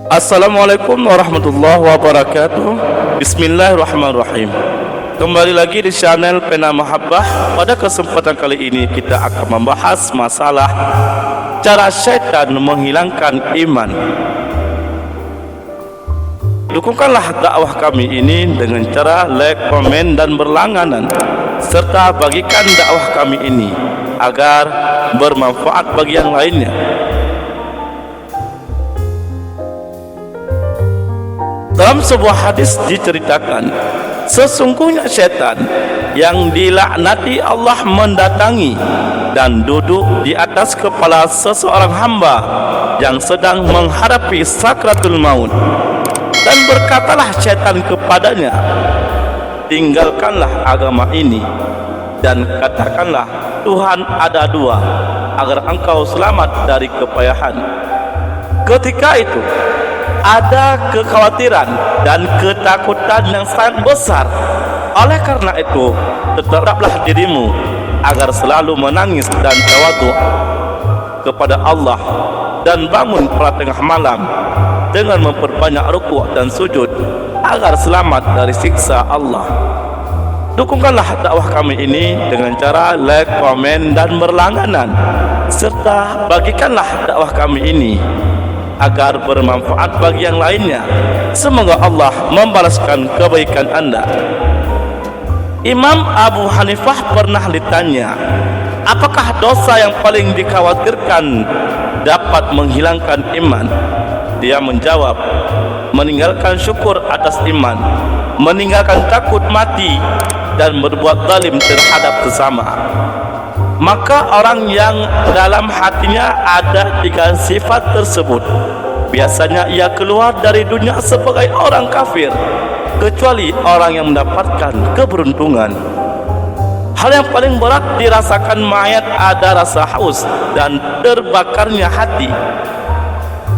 Assalamualaikum warahmatullahi wabarakatuh. Bismillahirrahmanirrahim. Kembali lagi di channel Pena Mahabbah. Pada kesempatan kali ini kita akan membahas masalah cara syaitan menghilangkan iman. Dukungkanlah dakwah kami ini dengan cara like, komen dan berlangganan, serta bagikan dakwah kami ini agar bermanfaat bagi yang lainnya. Dalam sebuah hadis diceritakan, sesungguhnya syaitan yang dilaknati Allah mendatangi dan duduk di atas kepala seseorang hamba yang sedang menghadapi sakratul maut. Dan berkatalah syaitan kepadanya, tinggalkanlah agama ini dan katakanlah Tuhan ada dua, agar engkau selamat dari kepayahan. Ketika itu ada kekhawatiran dan ketakutan yang sangat besar. Oleh karena itu, tetaplah dirimu agar selalu menangis dan tawadhu kepada Allah, dan bangun pada tengah malam dengan memperbanyak rukuk dan sujud agar selamat dari siksa Allah. Dukungkanlah dakwah kami ini dengan cara like, komen dan berlangganan, serta bagikanlah dakwah kami ini agar bermanfaat bagi yang lainnya. Semoga Allah membalaskan kebaikan anda. Imam Abu Hanifah pernah ditanya, apakah dosa yang paling dikhawatirkan dapat menghilangkan iman? Dia menjawab, meninggalkan syukur atas iman, meninggalkan takut mati, dan berbuat zalim terhadap sesama. Maka orang yang dalam hatinya ada tiga sifat tersebut, biasanya ia keluar dari dunia sebagai orang kafir, kecuali orang yang mendapatkan keberuntungan. Hal yang paling berat dirasakan mayat ada rasa haus dan terbakarnya hati.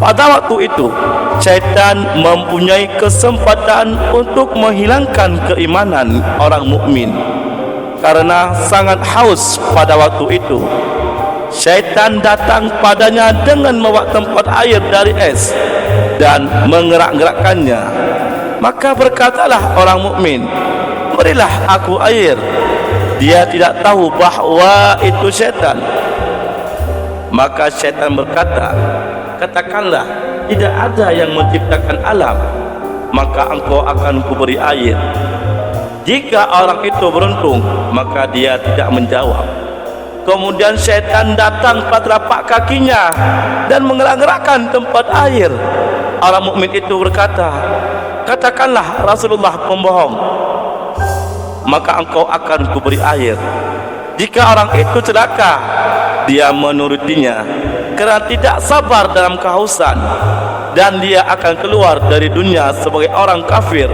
Pada waktu itu, syaitan mempunyai kesempatan untuk menghilangkan keimanan orang mukmin. Karena sangat haus pada waktu itu, syaitan datang padanya dengan membawa tempat air dari es dan mengerak-gerakkannya. Maka berkatalah orang mukmin, berilah aku air. Dia tidak tahu bahawa itu syaitan. Maka syaitan berkata, katakanlah tidak ada yang menciptakan alam, maka engkau akan kuberi air. Jika orang itu beruntung, maka dia tidak menjawab. Kemudian syaitan datang pada telapak kakinya dan menggerak-gerakkan tempat air. Orang mukmin itu berkata, katakanlah Rasulullah pembohong, maka engkau akan kuberi air. Jika orang itu celaka, dia menurutinya kerana tidak sabar dalam kehausan, dan dia akan keluar dari dunia sebagai orang kafir.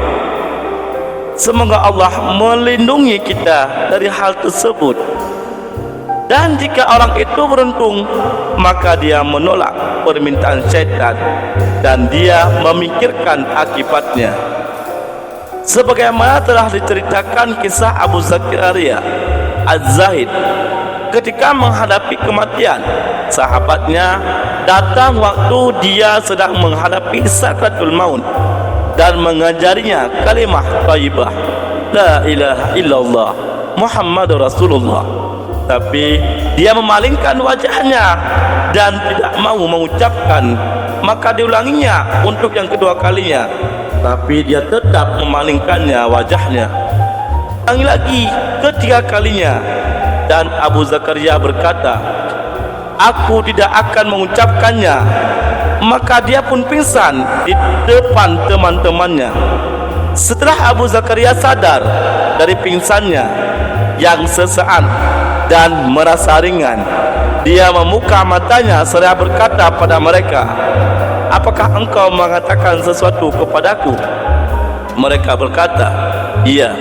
Semoga Allah melindungi kita dari hal tersebut. Dan jika orang itu beruntung, maka dia menolak permintaan syaitan dan dia memikirkan akibatnya. Sebagaimana telah diceritakan kisah Abu Zakaria Az-Zahid ketika menghadapi kematian, sahabatnya datang waktu dia sedang menghadapi sakratul maut dan mengajarinya kalimah thayyibah, la ilaha illallah Muhammadur Rasulullah. Tapi dia memalingkan wajahnya dan tidak mau mengucapkan. Maka diulanginya untuk yang kedua kalinya, tapi dia tetap memalingkannya wajahnya. Ulangi lagi ketiga kalinya, dan Abu Zakaria berkata, aku tidak akan mengucapkannya. Maka dia pun pingsan di depan teman-temannya. Setelah Abu Zakaria sadar dari pingsannya yang sesaat dan merasa ringan, dia membuka matanya seraya berkata pada mereka, apakah engkau mengatakan sesuatu kepadaku? Mereka berkata, iya,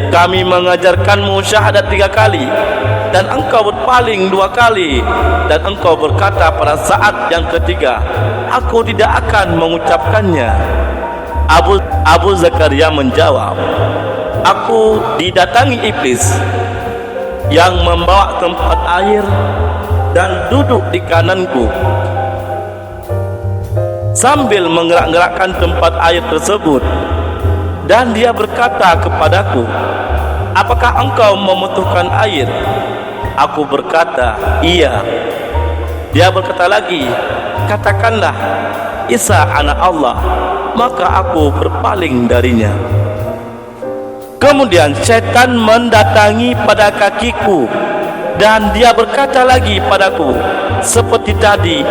kami mengajarkanmu syahadat 3 kali, dan engkau berpaling 2 kali, dan engkau berkata pada saat yang ketiga, aku tidak akan mengucapkannya. Abu Zakaria menjawab, aku didatangi iblis yang membawa tempat air dan duduk di kananku. sambil menggerak-gerakkan tempat air tersebut, dan dia berkata kepadaku, apakah engkau membutuhkan air? Aku berkata, iya. Dia berkata lagi, katakanlah, Isa anak Allah. Maka aku berpaling darinya. Kemudian syaitan mendatangi pada kakiku, dan dia berkata lagi padaku seperti tadi,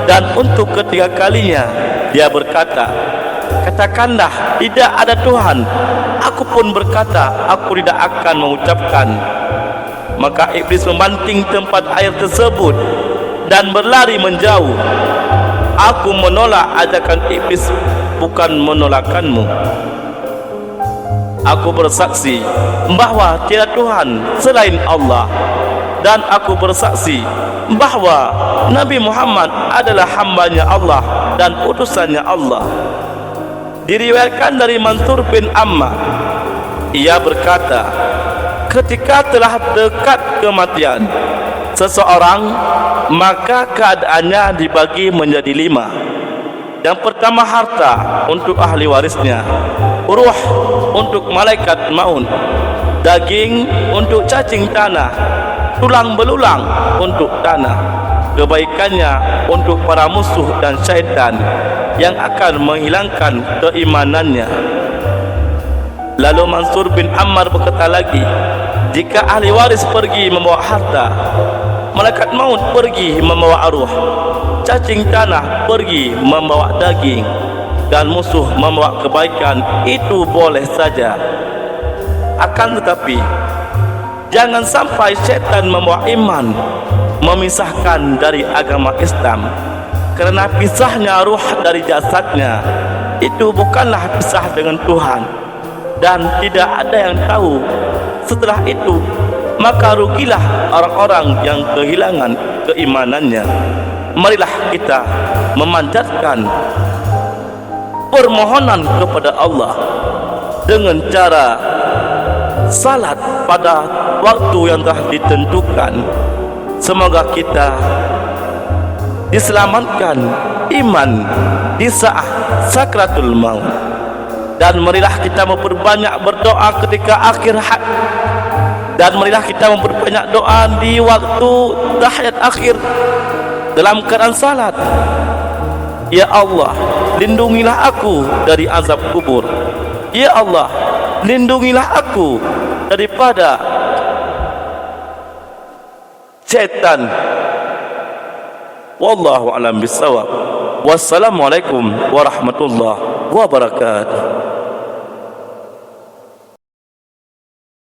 dan untuk ketiga kalinya dia berkata, katakanlah tidak ada Tuhan. Aku pun berkata, aku tidak akan mengucapkan. Maka iblis membanting tempat air tersebut dan berlari menjauh. Aku menolak ajakan iblis, bukan menolakkanmu. Aku bersaksi bahawa tiada Tuhan selain Allah, dan aku bersaksi bahawa Nabi Muhammad adalah hambanya Allah dan utusannya Allah. Diriwayatkan dari Mansur bin Ammar, ia berkata, ketika telah dekat kematian seseorang, maka keadaannya dibagi menjadi 5. Yang pertama, harta untuk ahli warisnya, ruh untuk malaikat maut, daging untuk cacing tanah, tulang belulang untuk tanah, kebaikannya untuk para musuh dan syaitan yang akan menghilangkan keimanannya. Lalu Mansur bin Ammar berkata lagi, jika ahli waris pergi membawa harta, malaikat maut pergi membawa ruh, cacing tanah pergi membawa daging, dan musuh membawa kebaikan, itu boleh saja. Akan tetapi jangan sampai syaitan membawa iman, memisahkan dari agama Islam. Kerana pisahnya ruh dari jasadnya itu bukanlah pisah dengan Tuhan, dan tidak ada yang tahu setelah itu. Maka rugilah orang-orang yang kehilangan keimanannya. Marilah kita memanjatkan permohonan kepada Allah dengan cara salat pada waktu yang telah ditentukan. Semoga kita diselamatkan iman di saat sakratul maut. Dan marilah kita memperbanyak berdoa ketika akhir hayat, dan marilah kita memperbanyak doa di waktu tahiyat akhir dalam keadaan salat. Ya Allah, lindungilah aku dari azab kubur. Ya Allah, lindungilah aku daripada syaitan. Wallahu a'lam bissawab. Wassalamualaikum warahmatullahi wabarakatuh.